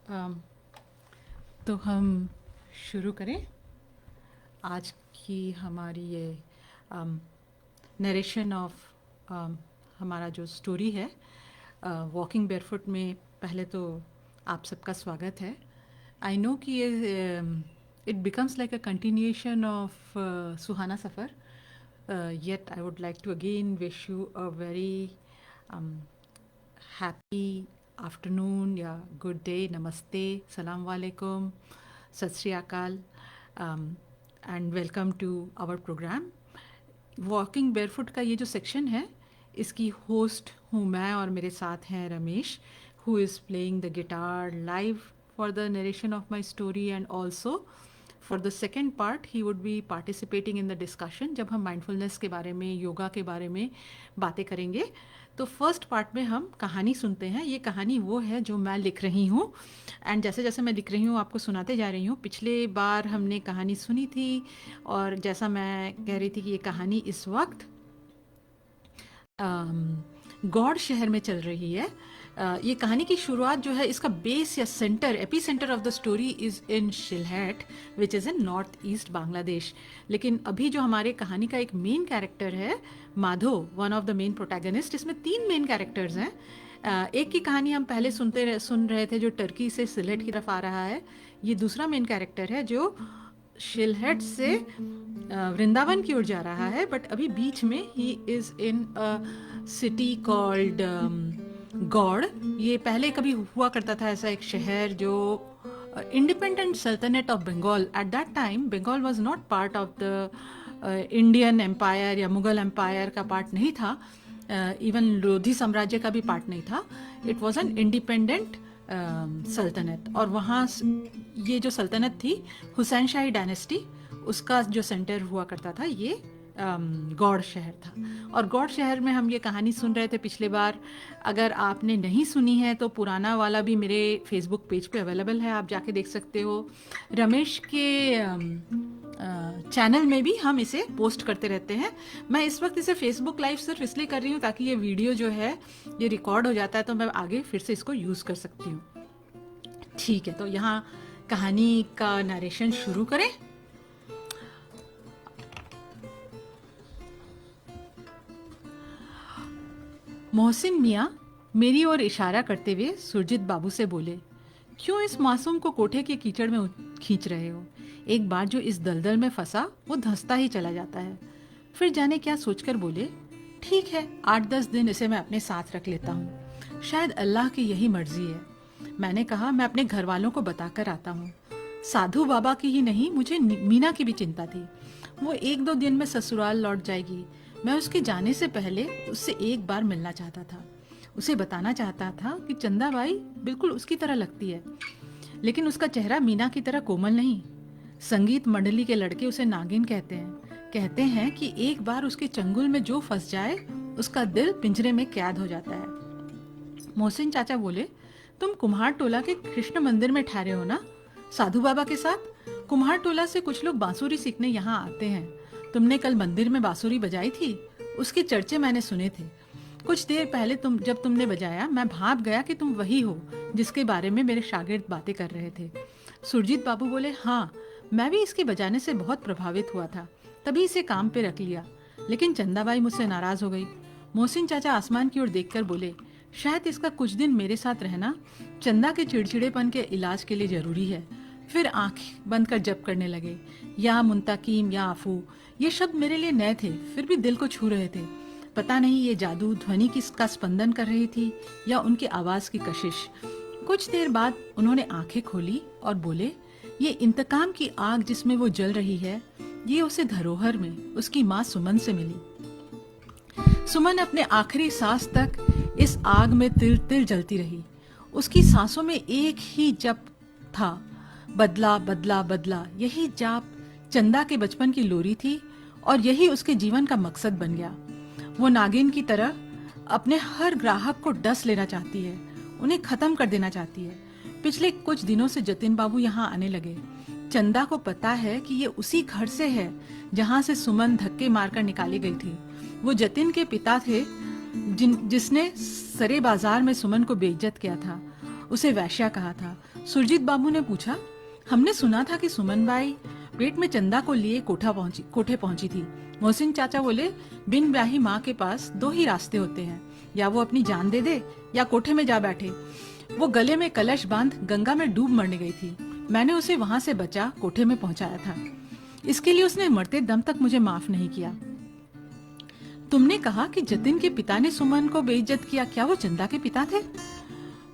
अम, तो हम शुरू करें आज की हमारी ये नरेशन ऑफ हमारा जो स्टोरी है वॉकिंग बेयरफुट में। पहले तो आप सबका स्वागत है। आई नो कि ये it becomes like a continuation of सुहाना सफ़र, yet I would like to again wish you a very happy afternoon या गुड डे, नमस्ते, सलाम वालेकुम, सत श्री अकाल, and welcome to our program. Walking barefoot का ये जो सेक्शन है, इसकी होस्ट हूँ मैं और मेरे साथ हैं Ramesh, who is playing the guitar live for the narration of my story, and also for the second part he would be participating in the discussion जब हम माइंडफुलनेस के बारे में, योगा के बारे में बातें करेंगे। तो फर्स्ट पार्ट में हम कहानी सुनते हैं। ये कहानी वो है जो मैं लिख रही हूँ, एंड जैसे जैसे मैं लिख रही हूँ आपको सुनाते जा रही हूँ। पिछले बार हमने कहानी सुनी थी और जैसा मैं कह रही थी कि ये कहानी इस वक्त गौड़ शहर में चल रही है। ये कहानी की शुरुआत जो है, इसका बेस या centre, epicentre of the story is in Sylhet which is in north east Bangladesh. लेकिन अभी जो हमारे कहानी का एक मेन कैरेक्टर है Madho, one of the main protagonist, इसमें 3 मेन कैरेक्टर्स हैं। एक की कहानी हम पहले सुन रहे थे जो टर्की से सिलहट की तरफ आ रहा है। ये दूसरा मेन कैरेक्टर है जो शिलहट से वृंदावन की ओर जा रहा है, बट अभी बीच में ही is in a city called Gaur. ये पहले कभी हुआ करता था ऐसा एक शहर जो इंडिपेंडेंट सल्तनत of Bengal. At that time Bengal was not part of the Indian empire या मुगल एम्पायर का पार्ट नहीं था, इवन लोधी साम्राज्य का भी पार्ट नहीं था। इट वॉज एन इंडिपेंडेंट सल्तनत, और वहाँ ये जो सल्तनत थी हुसैन शाही डायनेस्टी, उसका जो सेंटर हुआ करता था ये गौड़ शहर था। और गौड़ शहर में हम ये कहानी सुन रहे थे पिछले बार। अगर आपने नहीं सुनी है तो पुराना वाला भी मेरे फेसबुक पेज पे अवेलेबल है, आप जाके देख सकते हो। रमेश के चैनल में भी हम इसे पोस्ट करते रहते हैं। मैं इस वक्त इसे फेसबुक लाइव सिर्फ इसलिए कर रही हूँ ताकि ये वीडियो जो है ये रिकॉर्ड हो जाता है, तो मैं आगे फिर से इसको यूज़ कर सकती हूँ। ठीक है, तो यहाँ कहानी का नरेशन शुरू करें। मोहसिन मियाँ मेरी ओर इशारा करते हुए सुरजीत बाबू से बोले, क्यों इस मासूम को कोठे के कीचड़ में खींच रहे हो? एक बार जो इस दलदल में फंसा वो धंसता ही चला जाता है। फिर जाने क्या सोचकर बोले, ठीक है, 8-10 दिन इसे मैं अपने साथ रख लेता हूँ, शायद अल्लाह की यही मर्जी है। मैंने कहा, मैं अपने घर वालों को बताकर आता हूँ। साधु बाबा की ही नहीं, मुझे मीना की भी चिंता थी। वो 1-2 दिन में ससुराल लौट जाएगी। मैं उसके जाने से पहले उससे एक बार मिलना चाहता था। उसे बताना चाहता था कि चंदाबाई बिल्कुल उसकी तरह लगती है, लेकिन उसका चेहरा मीना की तरह कोमल नहीं। संगीत मंडली के लड़के उसे नागिन कहते हैं। कहते हैं कि एक बार उसके चंगुल में जो फंस जाए उसका दिल पिंजरे में कैद हो जाता है। मोहसिन चाचा बोले, तुम कुम्हार टोला के कृष्ण मंदिर में ठहरे हो ना, साधु बाबा के साथ? कुम्हार टोला से कुछ लोग बांसुरी सीखने यहाँ आते हैं। तुमने कल मंदिर में बांसुरी बजाई थी, उसके चर्चे मैंने सुने थे। कुछ देर पहले जब तुमने बजाया, मैं भाप गया कि तुम वही हो जिसके बारे में मेरे शागिर्द बातें कर रहे थे। सुरजीत बाबू बोले, हाँ, मैं भी इसके बजाने से बहुत प्रभावित हुआ था, तभी इसे काम पे रख लिया। लेकिन चंदाबाई मुझसे नाराज हो गई। मोहसिन चाचा आसमान की ओर देखकर बोले, शायद इसका कुछ दिन मेरे साथ रहना चंदा के चिड़चिड़ेपन के इलाज के लिए जरूरी है। फिर आंख बंद कर जप करने लगे। या मुंताकीम या आफू, ये शब्द मेरे लिए नए थे, फिर भी दिल को छू रहे थे। पता नहीं ये जादू ध्वनि का स्पंदन कर रही थी या उनकी आवाज की कशिश। कुछ देर बाद उन्होंने आंखें खोली और बोले, ये इंतकाम की आग जिसमें वो जल रही है, ये उसे धरोहर में उसकी माँ सुमन से मिली। सुमन अपने आखिरी सांस तक इस आग में तिल तिल जलती रही। उसकी सांसों में एक ही जप था, बदला बदला बदला। यही जाप चंदा के बचपन की लोरी थी और यही उसके जीवन का मकसद बन गया। वो नागिन की तरह अपने हर ग्राहक को डस लेना चाहती है, उन्हें खत्म कर देना चाहती है। पिछले कुछ दिनों से जतिन बाबू यहाँ आने लगे। चंदा को पता है कि ये उसी घर से है जहाँ से सुमन धक्के मारकर निकाली गई थी। वो जतिन के पिता थे जिसने सरे बाजार में सुमन को बेइज्जत किया था। उसे वैश्या कहा था। सुरजीत बाबू ने पूछा, हमने सुना था कि सुमन बाई पेट में चंदा को लिए कोठे पहुंची थी। मोहसिन चाचा बोले, बिन ब्याही माँ के पास दो ही रास्ते होते हैं, या वो अपनी जान दे दे या कोठे में जा बैठे। वो गले में कलश बांध गंगा में डूब मरने गई थी। मैंने उसे वहां से बचा कोठे में पहुंचाया था। इसके लिए उसने मरते दम तक मुझे माफ नहीं किया। तुमने कहा कि जतिन के पिता ने सुमन को बेइज्जत किया, क्या वो चंदा के पिता थे?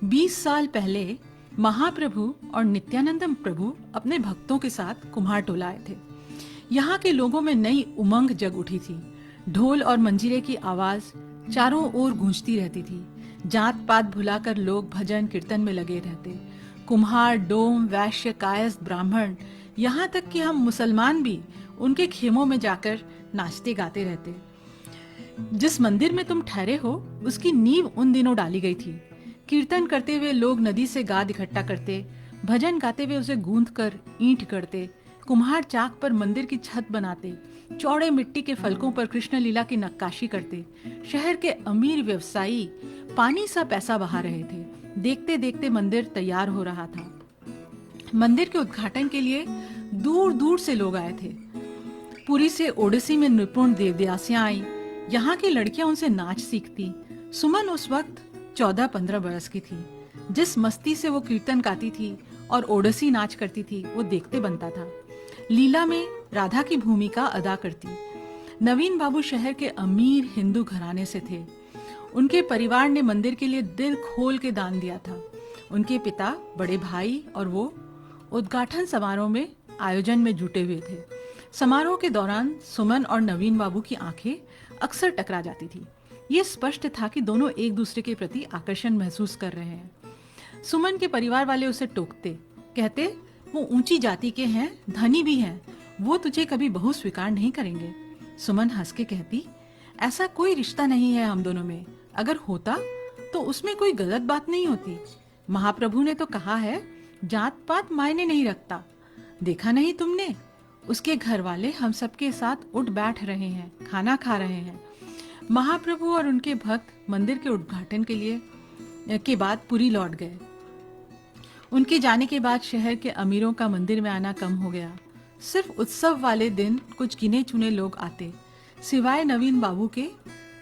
20 साल पहले महाप्रभु और नित्यानंदम प्रभु अपने भक्तों के साथ कुम्हार टोला आए थे। यहाँ के लोगों में नई उमंग जग उठी थी। ढोल और मंजीरे की आवाज चारों ओर गूंजती रहती थी। जात पात भुलाकर लोग भजन कीर्तन में लगे रहते। कुम्हार, डोम, वैश्य, कायस्थ, ब्राह्मण, यहाँ तक कि हम मुसलमान भी उनके खेमों में जाकर नाचते गाते रहते। जिस मंदिर में तुम ठहरे हो उसकी नींव उन दिनों डाली गई थी। कीर्तन करते हुए लोग नदी से गाद इकट्ठा करते, भजन गाते हुए उसे गूंथ कर ईंट करते, कुम्हार चाक पर मंदिर की छत बनाते, चौड़े मिट्टी के फलकों पर कृष्ण लीला की नक्काशी करते। शहर के अमीर व्यवसायी पानी सा पैसा बहा रहे थे। देखते देखते मंदिर तैयार हो रहा था। मंदिर के उद्घाटन के लिए दूर दूर से लोग आए थे। पुरी से ओडिसी में निपुण देवदासियां आई। यहाँ की लड़कियां उनसे नाच सीखती। सुमन उस वक्त 14-15 बरस की थी। जिस मस्ती से वो कीर्तन गाती थी और ओडिसी नाच करती थी वो देखते बनता था। लीला में राधा की भूमिका अदा करती। नवीन बाबू शहर के अमीर हिंदू घराने से थे। उनके परिवार ने मंदिर के लिए दिल खोल के दान दिया था। उनके पिता, बड़े भाई और वो उद्घाटन समारोह में आयोजन में जुटे हुए थे। समारोह के दौरान सुमन और नवीन बाबू की आंखें अक्सर टकरा जाती थी। ये स्पष्ट था कि दोनों एक दूसरे के प्रति आकर्षण महसूस कर रहे हैं। सुमन के परिवार वाले उसे टोकते, कहते वो ऊंची जाति के हैं, धनी भी हैं, वो तुझे कभी बहू स्वीकार नहीं करेंगे। सुमन हंस के कहती, ऐसा कोई रिश्ता नहीं है हम दोनों में। अगर होता तो उसमें कोई गलत बात नहीं होती। महाप्रभु ने तो कहा है, जात पात मायने नहीं रखता। देखा नहीं तुमने, उसके घर वाले हम सबके साथ उठ बैठ रहे हैं, खाना खा रहे हैं। महाप्रभु और उनके भक्त मंदिर के उद्घाटन के बाद पुरी लौट गए। उनके जाने के बाद शहर के अमीरों का मंदिर में आना कम हो गया। सिर्फ उत्सव वाले दिन कुछ गिने चुने लोग आते। सिवाय नवीन बाबू के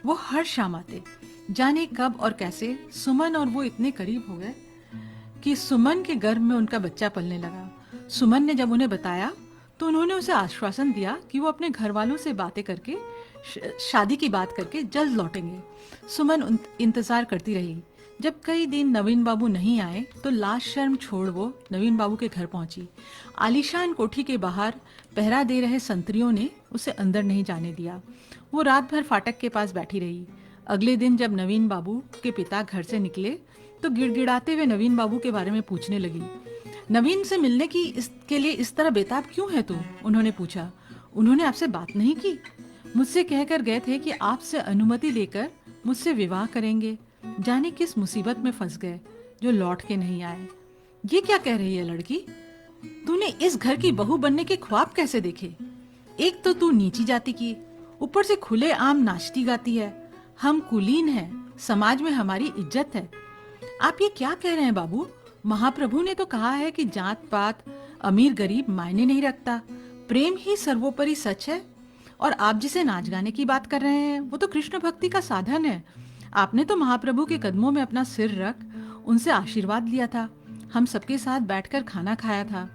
वो हर शाम आते। जाने कब और कैसे सुमन और वो इतने करीब हो गए कि सुमन के गर्भ में उनका बच्चा पलने लगा। सुमन ने जब उन्हें बताया तो उन्होंने उसे आश्वासन दिया कि वो अपने घर वालों से बातें करके शादी की बात करके जल्द लौटेंगे। सुमन इंतजार करती रही। जब कई दिन नवीन बाबू नहीं आए तो लाज शर्म छोड़ वो नवीन बाबू के घर पहुंची। आलीशान कोठी के बाहर पहरा दे रहे संतरियों ने उसे अंदर नहीं जाने दिया। वो रात भर फाटक के पास बैठी रही। अगले दिन जब नवीन बाबू के पिता घर से निकले तो गिड़गिड़ाते हुए नवीन बाबू के बारे में पूछने लगी। नवीन से मिलने के लिए इस तरह बेताब क्यों है तू? उन्होंने पूछा। उन्होंने आपसे बात नहीं की? मुझसे कहकर गए थे कि आपसे अनुमति लेकर मुझसे विवाह करेंगे। जाने किस मुसीबत में फंस गए जो लौट के नहीं आए। ये क्या कह रही है लड़की? तूने इस घर की बहू बनने के ख्वाब कैसे देखे? एक तो तू नीची जाति की, ऊपर से खुले आम नाचती गाती है। हम कुलीन हैं, समाज में हमारी इज्जत है। आप ये क्या कह रहे हैं बाबू? महाप्रभु ने तो कहा है कि जात पात, अमीर गरीब मायने नहीं रखता, प्रेम ही सर्वोपरि सच है। और आप जिसे नाच गाने की बात कर रहे हैं वो तो कृष्ण भक्ति का साधन है। आपने तो महाप्रभु के कदमों में अपना सिर रख उनसे आशीर्वाद लिया था। हम सबके साथ बैठकर खाना खाया था।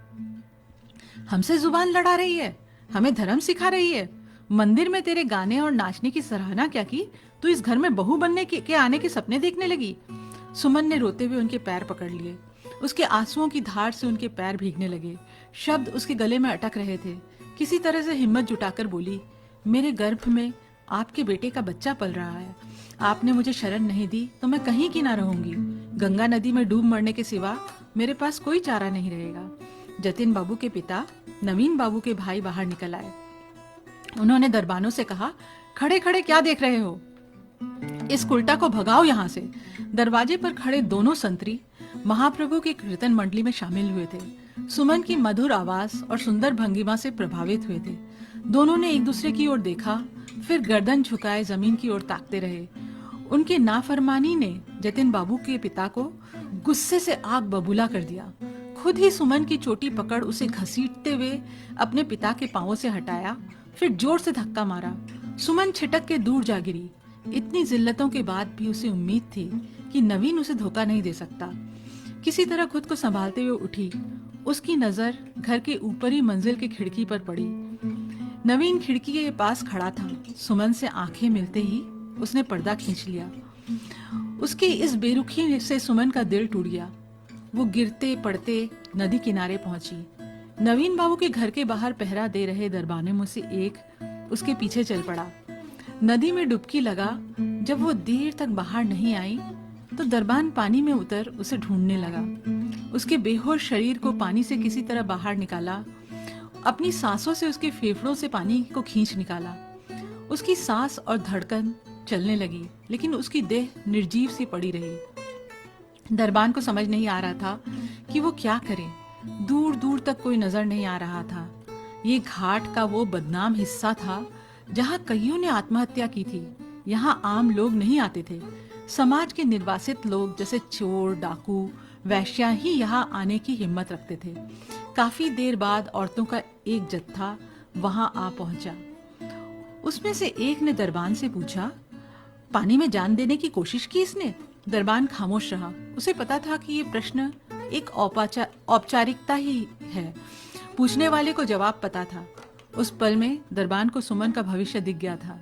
हमसे जुबान लड़ा रही है, हमें धर्म सिखा रही है। मंदिर में तेरे गाने और नाचने की सराहना क्या की, तू इस घर में बहू बनने के आने के सपने देखने लगी। सुमन ने रोते हुए उनके पैर पकड़ लिए। उसके आंसुओं की धार से उनके पैर भीगने लगे। शब्द उसके गले में अटक रहे थे। किसी तरह से हिम्मत जुटाकर बोली, मेरे गर्भ में आपके बेटे का बच्चा पल रहा है। आपने मुझे शरण नहीं दी तो मैं कहीं की ना रहूंगी। गंगा नदी में डूब मरने के सिवा मेरे पास कोई चारा नहीं रहेगा। जतिन बाबू के पिता नवीन बाबू के भाई बाहर निकल आए। उन्होंने दरबानों से कहा, खड़े खड़े क्या देख रहे हो? इस कुलटा को भगाओ यहाँ से। दरवाजे पर खड़े दोनों संतरी महाप्रभु की कीर्तन मंडली में शामिल हुए थे। सुमन की मधुर आवाज और सुंदर भंगिमा से प्रभावित हुए थे। दोनों ने एक दूसरे की ओर देखा, फिर गर्दन झुकाए जमीन की ओर ताकते रहे। उनके नाफरमानी ने जतिन बाबू के पिता को गुस्से से आग बबूला कर दिया। खुद ही सुमन की चोटी पकड़ उसे घसीटते हुए अपने पिता के पांवों से हटाया, फिर जोर से धक्का मारा। सुमन छिटक के दूर जा गिरी। इतनी जिल्लतों के बाद भी उसे उम्मीद थी कि नवीन उसे धोखा नहीं दे सकता। किसी तरह खुद को संभालते हुए उठी। उसकी नजर घर के ऊपरी मंजिल की खिड़की पर पड़ी। नवीन खिड़की के पास खड़ा था। सुमन से आंखें मिलते ही उसने पर्दा खींच लिया। उसकी इस बेरुखी से सुमन का दिल टूट गया। वो गिरते पड़ते नदी किनारे पहुंची। नवीन बाबू के घर के बाहर पहरा दे रहे दरबाने में से एक उसके पीछे चल पड़ा। नदी में डुबकी लगा। जब वो देर तक बाहर नहीं आई तो दरबान पानी में उतर उसे ढूंढने लगा। उसके बेहोश शरीर को पानी से किसी तरह बाहर निकाला। अपनी सांसों से उसके फेफड़ों से पानी को खींच निकाला। उसकी सांस और धड़कन चलने लगी, लेकिन उसकी देह निर्जीव सी पड़ी रही। दरबान को समझ नहीं आ रहा था कि वो क्या करे। दूर दूर तक कोई नजर नहीं आ रहा था। ये घाट का वो बदनाम हिस्सा था जहाँ कईयों ने आत्महत्या की थी। यहाँ आम लोग नहीं आते थे। समाज के निर्वासित लोग जैसे चोर, डाकू, वैश्या ही यहाँ आने की हिम्मत रखते थे। काफी देर बाद औरतों का एक जत्था वहां आ पहुंचा। उसमें से एक ने दरबान से पूछा, पानी में जान देने की कोशिश की इसने? दरबान खामोश रहा। उसे पता था कि ये प्रश्न एक औपचारिकता ही है। पूछने वाले को जवाब पता था। उस पल में दरबान को सुमन का भविष्य दिख गया था।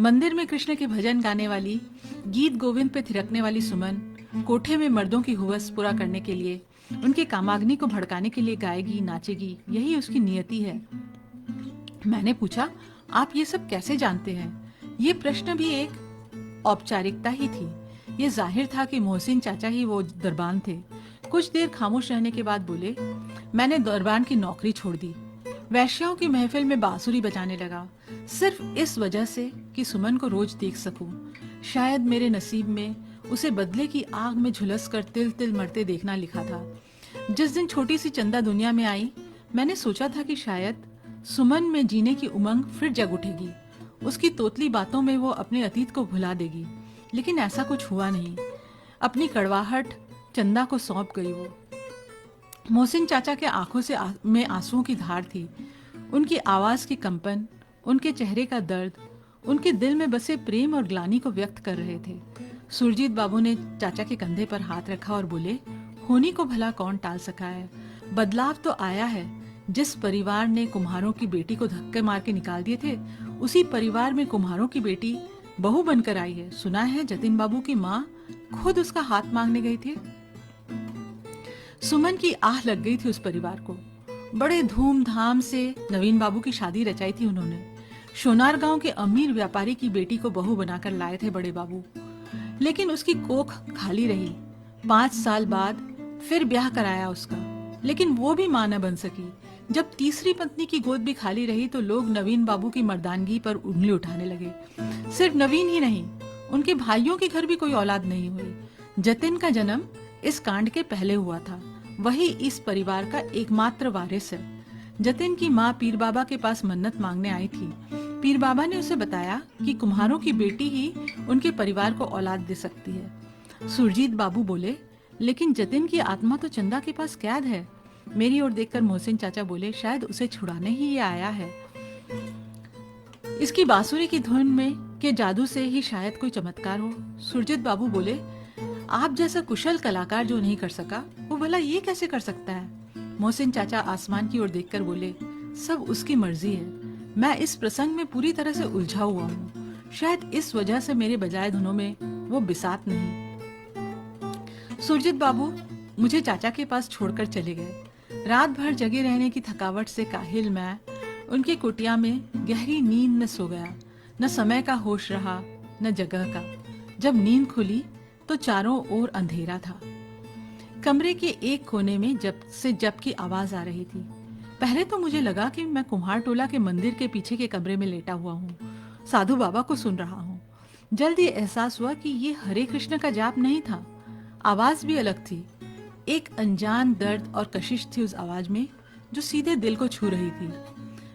मंदिर में कृष्ण के भजन गाने वाली, गीत गोविंद पे थिरकने वाली सुमन कोठे में मर्दों की हुवस पूरा करने के लिए, उनके कामाग्नि को भड़काने के लिए गाएगी, नाचेगी। यही उसकी नियति है। मैंने पूछा, आप ये सब कैसे जानते हैं? ये प्रश्न भी एक औपचारिकता ही थी। ये जाहिर था कि मोहसिन चाचा ही वो दरबान थे। कुछ देर खामोश रहने के बाद बोले, मैंने दरबान की नौकरी छोड़ दी। वैश्याओं की महफिल में बांसुरी बजाने लगा, सिर्फ इस वजह से कि सुमन को रोज देख सकूं। शायद मेरे नसीब में उसे बदले की आग में झुलस कर तिल तिल मरते देखना लिखा था। जिस दिन छोटी सी चंदा दुनिया में आई, मैंने सोचा था कि शायद सुमन में जीने की उमंग फिर जग उठेगी। उसकी तोतली बातों में वो अपने अतीत को भुला देगी, लेकिन ऐसा कुछ हुआ नहीं। अपनी कड़वाहट चंदा को सौंप गई वो। मोहसिन चाचा के आंखों से में आंसुओं की धार थी। उनकी आवाज की कंपन, उनके चेहरे का दर्द, उनके दिल में बसे प्रेम और ग्लानि को व्यक्त कर रहे थे। सुरजीत बाबू ने चाचा के कंधे पर हाथ रखा और बोले, होनी को भला कौन टाल सका है? बदलाव तो आया है। जिस परिवार ने कुम्हारों की बेटी को धक्के मार के निकाल दिए थे, उसी परिवार में कुम्हारों की बेटी बहू बनकर आई है। सुना है जतिन बाबू की माँ खुद उसका हाथ मांगने गई थी। सुमन की आह लग गई थी उस परिवार को। बड़े धूमधाम से नवीन बाबू की शादी रचाई थी उन्होंने। सोनार गांव के अमीर व्यापारी की बेटी को बहू बनाकर लाए थे बड़े बाबू, लेकिन उसकी कोख खाली रही। 5 साल बाद फिर ब्याह कराया उसका, लेकिन वो भी मां न बन सकी। जब तीसरी पत्नी की गोद भी खाली रही तो लोग नवीन बाबू की मर्दानगी पर उंगली उठाने लगे। सिर्फ नवीन ही नहीं, उनके भाइयों के घर भी कोई औलाद नहीं हुई। जतिन का जन्म इस कांड के पहले हुआ था। वही इस परिवार का एकमात्र वारिस है। जतिन की माँ पीर बाबा के पास मन्नत मांगने आई थी। पीर बाबा ने उसे बताया कि कुम्हारों की बेटी ही उनके परिवार को औलाद दे सकती है। सुरजीत बाबू बोले, लेकिन जतिन की आत्मा तो चंदा के पास कैद है। मेरी ओर देखकर मोहसिन चाचा बोले, शायद उसे छुड़ाने ही ये आया है। इसकी बांसुरी की धुन में के जादू से ही शायद कोई चमत्कार हो। सुरजीत बाबू बोले, आप जैसा कुशल कलाकार जो नहीं कर सका, वो भला ये कैसे कर सकता है? मोहसिन चाचा आसमान की ओर देखकर बोले, सब उसकी मर्जी है। मैं इस प्रसंग में पूरी तरह से उलझा हुआ हूँ। शायद इस वजह से मेरे बजाय धुनों में वो बिसात नहीं। सुरजीत बाबू मुझे चाचा के पास छोड़कर चले गए। रात भर जगे रहने की थकावट से काहिल मैं उनकी कुटिया में गहरी नींद में सो गया। न समय का होश रहा, न जगह का। जब नींद खुली तो चारों ओर अंधेरा था। कमरे के एक कोने में जप की आवाज आ रही थी। पहले तो मुझे लगा कि मैं कुम्हार टोला के मंदिर के पीछे के कमरे में लेटा हुआ हूँ, साधु बाबा को सुन रहा हूँ। जल्दी एहसास हुआ कि ये हरे कृष्ण का जाप नहीं था। आवाज भी अलग थी। एक अनजान दर्द और कशिश थी उस आवाज में, जो सीधे दिल को छू रही थी।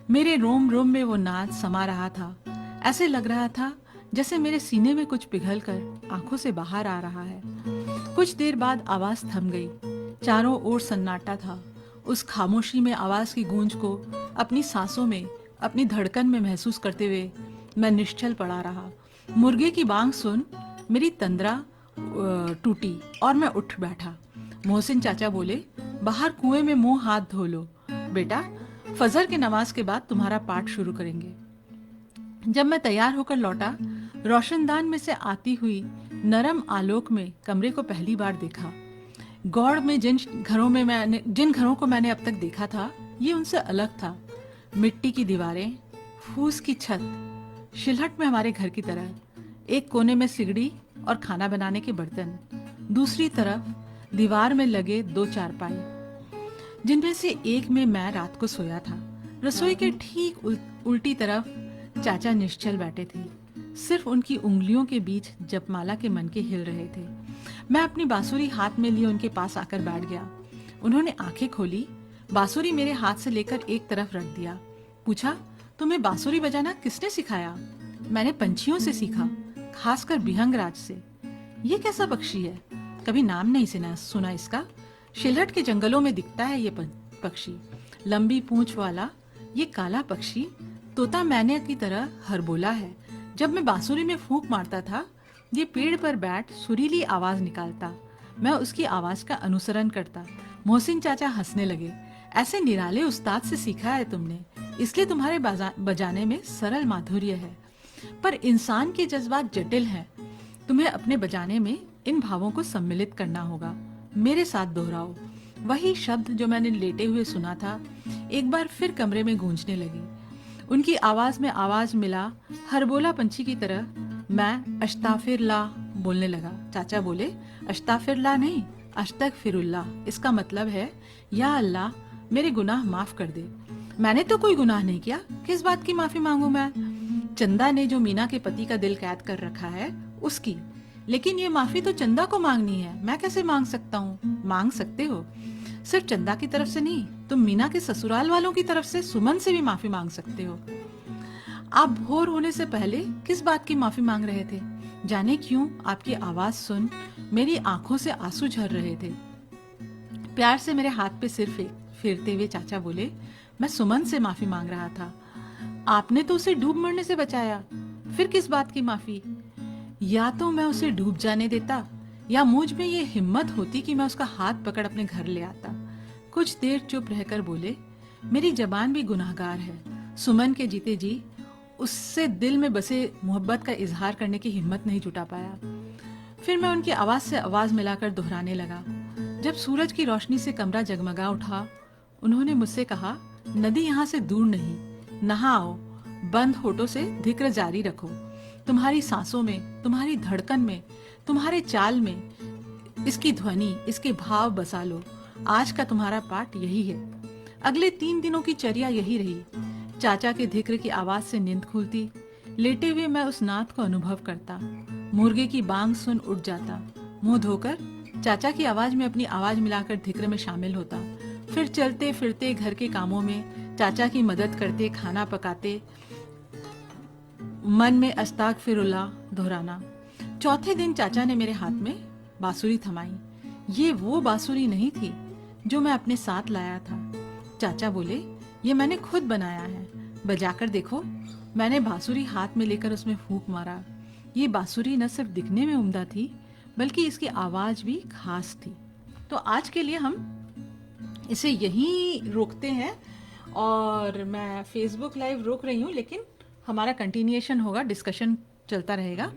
मेरे रोम रोम में वो नाद समा रहा था। ऐसे लग रहा था जैसे मेरे सीने में कुछ पिघल कर आंखों से बाहर आ रहा है। कुछ देर बाद आवाज थम गई। चारों ओर सन्नाटा था। उस खामोशी में आवाज की गूंज को अपनी सांसों में, अपनी धड़कन में महसूस करते हुए मैं निश्चल पड़ा रहा। मुर्गे की बांग सुन मेरी तंद्रा टूटी और मैं उठ बैठा। मोहसिन चाचा बोले, बाहर कुएं में मुंह हाथ धो लो बेटा, फजर के नमाज के बाद तुम्हारा पाठ शुरू करेंगे। जब मैं तैयार होकर लौटा, रोशनदान में से आती हुई नरम आलोक में कमरे को पहली बार देखा। गौड़ में जिन घरों को मैंने अब तक देखा था, ये उनसे अलग था। मिट्टी की दीवारें, फूस की छत, शिलहट में हमारे घर की तरह। एक कोने में सिगड़ी और खाना बनाने के बर्तन, दूसरी तरफ दीवार में लगे 2 चारपाई, जिनमें से एक में मैं रात को सोया था। रसोई के ठीक उल्टी तरफ चाचा निश्चल बैठे थे। सिर्फ उनकी उंगलियों के बीच जपमाला के मनके हिल रहे थे। मैं अपनी बांसुरी हाथ में लिए उनके पास आकर बैठ गया। उन्होंने आंखें खोली, बांसुरी मेरे हाथ से लेकर एक तरफ रख दिया। पूछा, तुम्हें बांसुरी बजाना किसने सिखाया? मैंने पंछियों से सीखा, खासकर बिहंगराज से। ये कैसा पक्षी है? कभी नाम नहीं सुना इसका। शिलहट के जंगलों में दिखता है ये पक्षी। लंबी पूंछ वाला ये काला पक्षी तोता मैने की तरह हरबोला है। जब मैं बांसुरी में फूंक मारता था, ये पेड़ पर बैठ सुरीली आवाज निकालता। मैं उसकी आवाज का अनुसरण करता। मोहसिन चाचा हंसने लगे। ऐसे निराले उस्ताद से सीखा है तुमने, इसलिए तुम्हारे बजाने में सरल माधुर्य है। पर इंसान के जज्बात जटिल हैं। तुम्हें अपने बजाने में इन भावों को सम्मिलित करना होगा। मेरे साथ दोहराओ। वही शब्द जो मैंने लेटे हुए सुना था, एक बार फिर कमरे में गूंजने लगी। उनकी आवाज में आवाज मिला। हरबोला पंछी की तरह मैं अश्ताफिरल्लाह बोलने लगा। चाचा बोले, अश्ताफिरल्लाह नहीं, अश्तगफिरुल्लाह। इसका मतलब है, या अल्लाह मेरे गुनाह माफ कर दे। मैंने तो कोई गुनाह नहीं किया, किस बात की माफी मांगू मैं? चंदा ने जो मीना के पति का दिल कैद कर रखा है उसकी। लेकिन ये माफी तो चंदा को मांगनी है, मैं कैसे मांग सकता हूँ? मांग सकते हो, सिर्फ चंदा की तरफ से नहीं, तुम मीना के ससुराल वालों की तरफ से, सुमन से भी माफी मांग सकते हो। आप भोर होने से पहले किस बात की माफी मांग रहे थे? जाने क्यों आपकी आवाज सुन मेरी आंखों से आंसू झर रहे थे। प्यार से मेरे हाथ पे सिर फेरते हुए चाचा बोले, मैं सुमन से माफी मांग रहा था। आपने तो उसे डूब मरने से बचाया, फिर किस बात की माफी? या तो मैं उसे डूब जाने देता, या मुझ में ये हिम्मत होती कि मैं उसका हाथ पकड़ अपने घर ले आता। कुछ देर चुप रहकर बोले, मेरी जबान भी गुनाहगार है। सुमन के जीते जी उससे दिल में बसे मोहब्बत का इजहार करने की हिम्मत नहीं जुटा पाया। फिर मैं उनकी आवाज से आवाज मिलाकर दोहराने लगा। जब सूरज की रोशनी से कमरा जगमगा उठा, उन्होंने मुझसे कहा, नदी यहाँ से दूर नहीं, नहा आओ, बंद होठों से जिक्र जारी रखो। तुम्हारी सांसों में, तुम्हारी धड़कन में, तुम्हारे चाल में इसकी ध्वनि, इसके भाव बसा लो। आज का तुम्हारा पाठ यही है। अगले 3 दिनों की चर्या यही रही। चाचा के धिक्र की आवाज से नींद खुलती। लेटे हुए मैं उस नाद को अनुभव करता। मुर्गे की बांग सुन उठ जाता। मुंह धोकर चाचा की आवाज में अपनी आवाज मिलाकर धिक्र में शामिल होता। फिर चलते फिरते घर के कामों में चाचा की मदद करते, खाना पकाते, मन में अस्तगफिरुल्लाह दोहराना। चौथे दिन चाचा ने मेरे हाथ में बांसुरी थमाई। ये वो बांसुरी नहीं थी जो मैं अपने साथ लाया था। चाचा बोले, ये मैंने खुद बनाया है, बजाकर देखो। मैंने बांसुरी हाथ में लेकर उसमें फूंक मारा। ये बांसुरी न सिर्फ दिखने में उम्दा थी, बल्कि इसकी आवाज भी खास थी। तो आज के लिए हम इसे यहीं रोकते हैं और मैं फेसबुक लाइव रोक रही हूँ, लेकिन हमारा कंटिन्यूएशन होगा, डिस्कशन चलता रहेगा।